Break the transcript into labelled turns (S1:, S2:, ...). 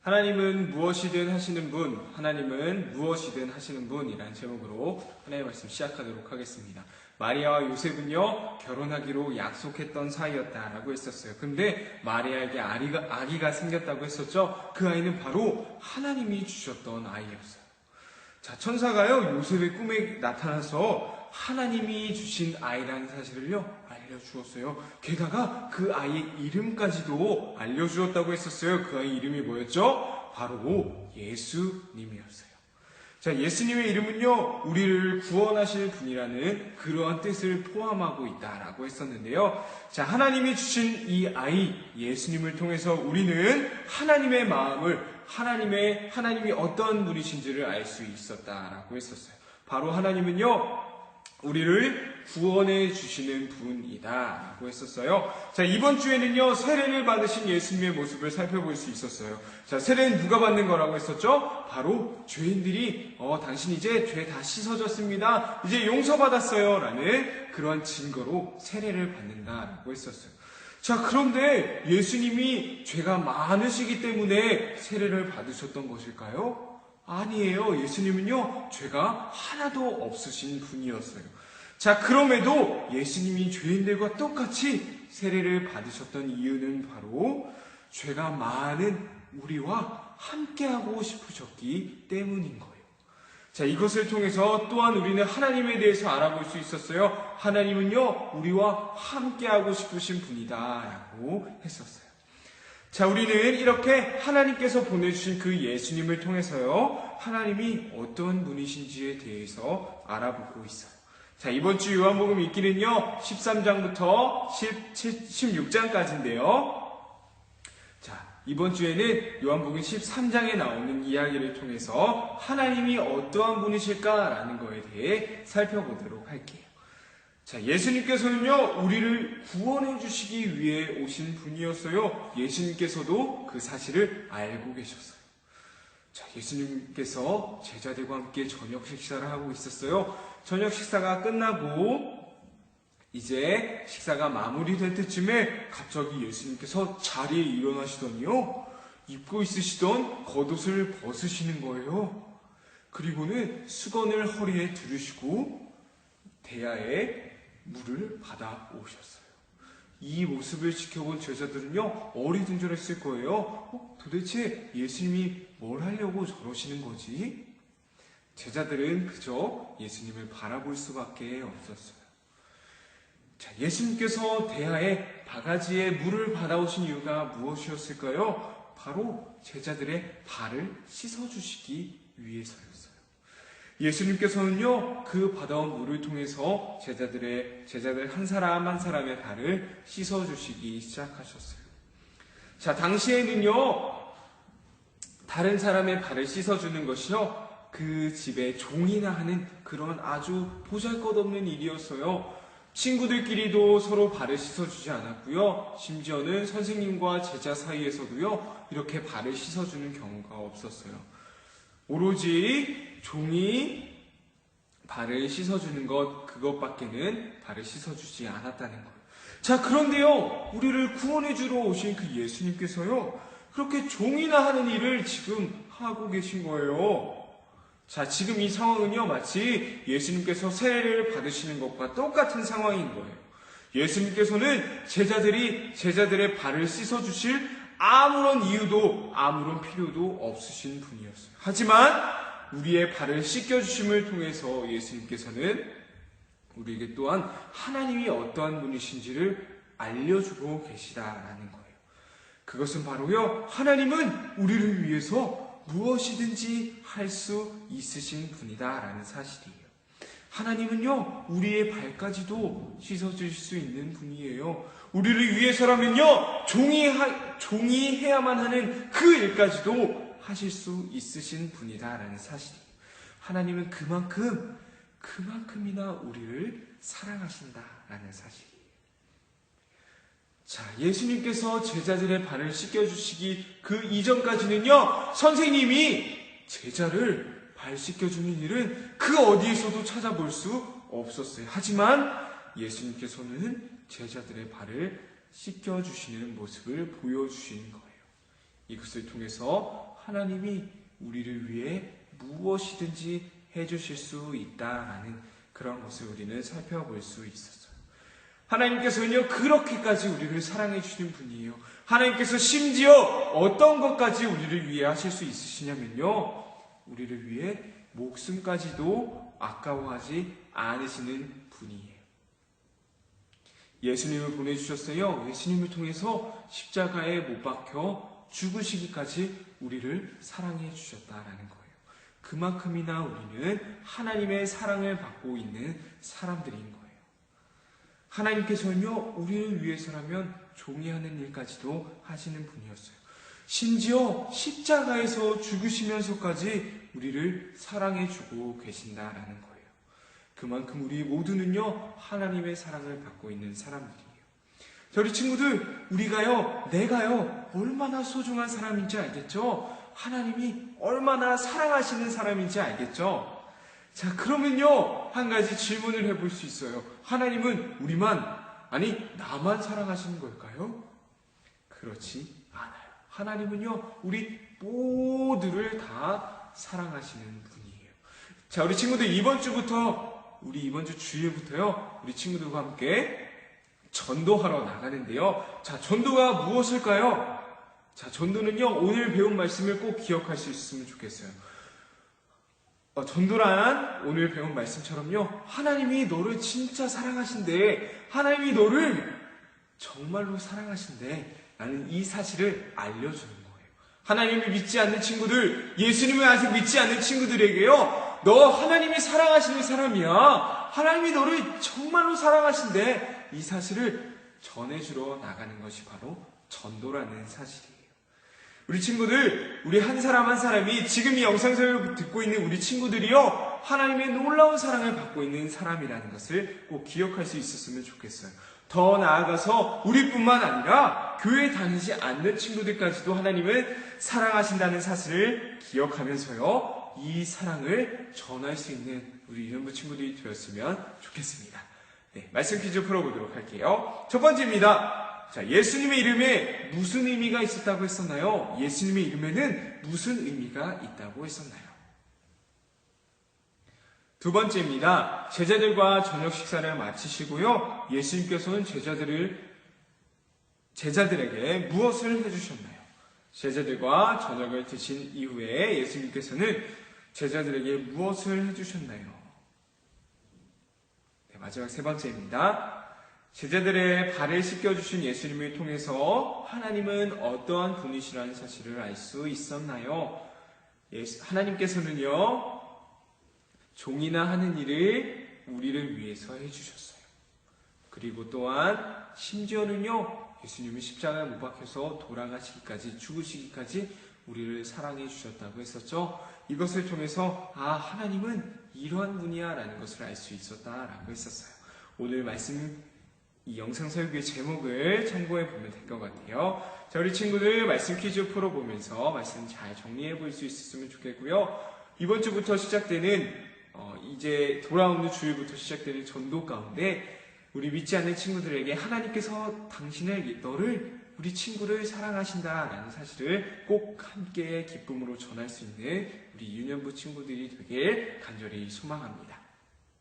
S1: 하나님은 무엇이든 하시는 분, 하나님은 무엇이든 하시는 분이라는 제목으로 하나님의 말씀 시작하도록 하겠습니다. 마리아와 요셉은요, 결혼하기로 약속했던 사이였다라고 했었어요. 근데 마리아에게 아기가 생겼다고 했었죠. 그 아이는 바로 하나님이 주셨던 아이였어요. 자, 천사가요, 요셉의 꿈에 나타나서 하나님이 주신 아이라는 사실을요, 알려주었어요. 게다가 그 아이의 이름까지도 알려주었다고 했었어요. 그 아이 이름이 뭐였죠? 바로 예수님이었어요. 자, 예수님의 이름은요, 우리를 구원하실 분이라는 그러한 뜻을 포함하고 있다라고 했었는데요. 자, 하나님이 주신 이 아이, 예수님을 통해서 우리는 하나님의 마음을, 하나님이 어떤 분이신지를 알 수 있었다라고 했었어요. 바로 하나님은요, 우리를 구원해 주시는 분이다 라고 했었어요. 자, 이번 주에는요, 세례를 받으신 예수님의 모습을 살펴볼 수 있었어요. 자, 세례는 누가 받는 거라고 했었죠? 바로 죄인들이 당신 이제 죄 다 씻어졌습니다, 이제 용서받았어요 라는 그런 증거로 세례를 받는다라고 했었어요. 자, 그런데 예수님이 죄가 많으시기 때문에 세례를 받으셨던 것일까요? 아니에요. 예수님은요, 죄가 하나도 없으신 분이었어요. 자, 그럼에도 예수님이 죄인들과 똑같이 세례를 받으셨던 이유는 바로 죄가 많은 우리와 함께하고 싶으셨기 때문인 거예요. 자, 이것을 통해서 또한 우리는 하나님에 대해서 알아볼 수 있었어요. 하나님은요, 우리와 함께하고 싶으신 분이다 라고 했었어요. 자, 우리는 이렇게 하나님께서 보내주신 그 예수님을 통해서요, 하나님이 어떤 분이신지에 대해서 알아보고 있어요. 자, 이번 주 요한복음 읽기는요, 13장부터 16장까지인데요. 자, 이번 주에는 요한복음 13장에 나오는 이야기를 통해서 하나님이 어떠한 분이실까라는 것에 대해 살펴보도록 할게요. 자, 예수님께서는요, 우리를 구원해 주시기 위해 오신 분이었어요. 예수님께서도 그 사실을 알고 계셨어요. 자, 예수님께서 제자들과 함께 저녁 식사를 하고 있었어요. 저녁 식사가 끝나고 이제 식사가 마무리될 때쯤에 갑자기 예수님께서 자리에 일어나시더니요, 입고 있으시던 겉옷을 벗으시는 거예요. 그리고는 수건을 허리에 두르시고 대야에 물을 받아 오셨어요. 이 모습을 지켜본 제자들은요, 어리둥절했을 거예요. 도대체 예수님이 뭘 하려고 저러시는 거지? 제자들은 그저 예수님을 바라볼 수밖에 없었어요. 자, 예수님께서 대야에 바가지에 물을 받아오신 이유가 무엇이었을까요? 바로 제자들의 발을 씻어주시기 위해서였어요. 예수님께서는요, 그 받아온 물을 통해서 제자들 한 사람 한 사람의 발을 씻어주시기 시작하셨어요. 자, 당시에는요, 다른 사람의 발을 씻어주는 것이요, 그 집에 종이나 하는 그런 아주 보잘것없는 일이었어요. 친구들끼리도 서로 발을 씻어주지 않았고요. 심지어는 선생님과 제자 사이에서도요, 이렇게 발을 씻어주는 경우가 없었어요. 오로지 종이 발을 씻어주는 그것밖에는 발을 씻어주지 않았다는 거예요. 자, 그런데요, 우리를 구원해주러 오신 그 예수님께서요, 그렇게 종이나 하는 일을 지금 하고 계신 거예요. 자, 지금 이 상황은요, 마치 예수님께서 세례를 받으시는 것과 똑같은 상황인 거예요. 예수님께서는 제자들의 발을 씻어주실 아무런 이유도, 아무런 필요도 없으신 분이었어요. 하지만 우리의 발을 씻겨주심을 통해서 예수님께서는 우리에게 또한 하나님이 어떠한 분이신지를 알려주고 계시다라는 거예요. 그것은 바로요, 하나님은 우리를 위해서 무엇이든지 할 수 있으신 분이다라는 사실이에요. 하나님은요, 우리의 발까지도 씻어주실 수 있는 분이에요. 우리를 위해서라면요, 종이 해야만 하는 그 일까지도 하실 수 있으신 분이다라는 사실이에요. 하나님은 그만큼이나 우리를 사랑하신다라는 사실이에요. 자, 예수님께서 제자들의 발을 씻겨주시기 그 이전까지는요, 선생님이 제자를 발 씻겨주는 일은 그 어디에서도 찾아볼 수 없었어요. 하지만 예수님께서는 제자들의 발을 씻겨주시는 모습을 보여주시는 거예요. 이것을 통해서 하나님이 우리를 위해 무엇이든지 해주실 수 있다라는 그런 것을 우리는 살펴볼 수 있었어요. 하나님께서는요, 그렇게까지 우리를 사랑해 주시는 분이에요. 하나님께서 심지어 어떤 것까지 우리를 위해 하실 수 있으시냐면요, 우리를 위해 목숨까지도 아까워하지 않으시는 분이에요. 예수님을 보내주셨어요. 예수님을 통해서 십자가에 못 박혀 죽으시기까지 우리를 사랑해 주셨다라는 거예요. 그만큼이나 우리는 하나님의 사랑을 받고 있는 사람들인 거예요. 하나님께서는요, 우리를 위해서라면 종이 하는 일까지도 하시는 분이었어요. 심지어 십자가에서 죽으시면서까지 우리를 사랑해주고 계신다라는 거예요. 그만큼 우리 모두는요, 하나님의 사랑을 받고 있는 사람들이에요. 자, 우리 친구들, 내가요, 얼마나 소중한 사람인지 알겠죠? 하나님이 얼마나 사랑하시는 사람인지 알겠죠? 자, 그러면요, 한 가지 질문을 해볼 수 있어요. 하나님은 나만 사랑하시는 걸까요? 그렇지 않아요. 하나님은요, 우리 모두를 다 사랑하시는 분이에요. 자, 우리 친구들, 이번 주 주일부터요, 우리 친구들과 함께 전도하러 나가는데요. 자, 전도가 무엇일까요? 자, 전도는요, 오늘 배운 말씀을 꼭 기억할 수 있으면 좋겠어요. 전도란 오늘 배운 말씀처럼요, 하나님이 너를 진짜 사랑하신대, 하나님이 너를 정말로 사랑하신대 라는 이 사실을 알려주는 거예요. 하나님을 믿지 않는 친구들, 예수님을 아직 믿지 않는 친구들에게요, 너 하나님이 사랑하시는 사람이야, 하나님이 너를 정말로 사랑하신대, 이 사실을 전해주러 나가는 것이 바로 전도라는 사실이에요. 우리 친구들, 우리 한 사람 한 사람이 지금 이 영상을 듣고 있는 우리 친구들이요, 하나님의 놀라운 사랑을 받고 있는 사람이라는 것을 꼭 기억할 수 있었으면 좋겠어요. 더 나아가서 우리뿐만 아니라 교회에 다니지 않는 친구들까지도 하나님은 사랑하신다는 사실을 기억하면서요, 이 사랑을 전할 수 있는 우리 유년부 친구들이 되었으면 좋겠습니다. 네, 말씀 퀴즈 풀어보도록 할게요. 첫 번째입니다. 자, 예수님의 이름에 무슨 의미가 있었다고 했었나요? 예수님의 이름에는 무슨 의미가 있다고 했었나요? 두 번째입니다. 제자들과 저녁 식사를 마치시고요, 예수님께서는 제자들에게 무엇을 해주셨나요? 제자들과 저녁을 드신 이후에 예수님께서는 제자들에게 무엇을 해주셨나요? 네, 마지막 세 번째입니다. 제자들의 발을 씻겨주신 예수님을 통해서 하나님은 어떠한 분이시라는 사실을 알 수 있었나요? 하나님께서는요, 종이나 하는 일을 우리를 위해서 해주셨어요. 그리고 또한 심지어는요, 예수님이 십자가에 못 박혀서 돌아가시기까지, 죽으시기까지 우리를 사랑해 주셨다고 했었죠. 이것을 통해서 하나님은 이러한 분이야 라는 것을 알 수 있었다라고 했었어요. 오늘 이 영상 설교의 제목을 참고해 보면 될 것 같아요. 자, 우리 친구들 말씀 퀴즈 풀어보면서 말씀 잘 정리해 볼 수 있었으면 좋겠고요. 이번 주부터 시작되는 이제 돌아오는 주일부터 시작되는 전도 가운데 우리 믿지 않는 친구들에게 하나님께서 너를, 우리 친구를 사랑하신다라는 사실을 꼭 함께 기쁨으로 전할 수 있는 우리 유년부 친구들이 되길 간절히 소망합니다.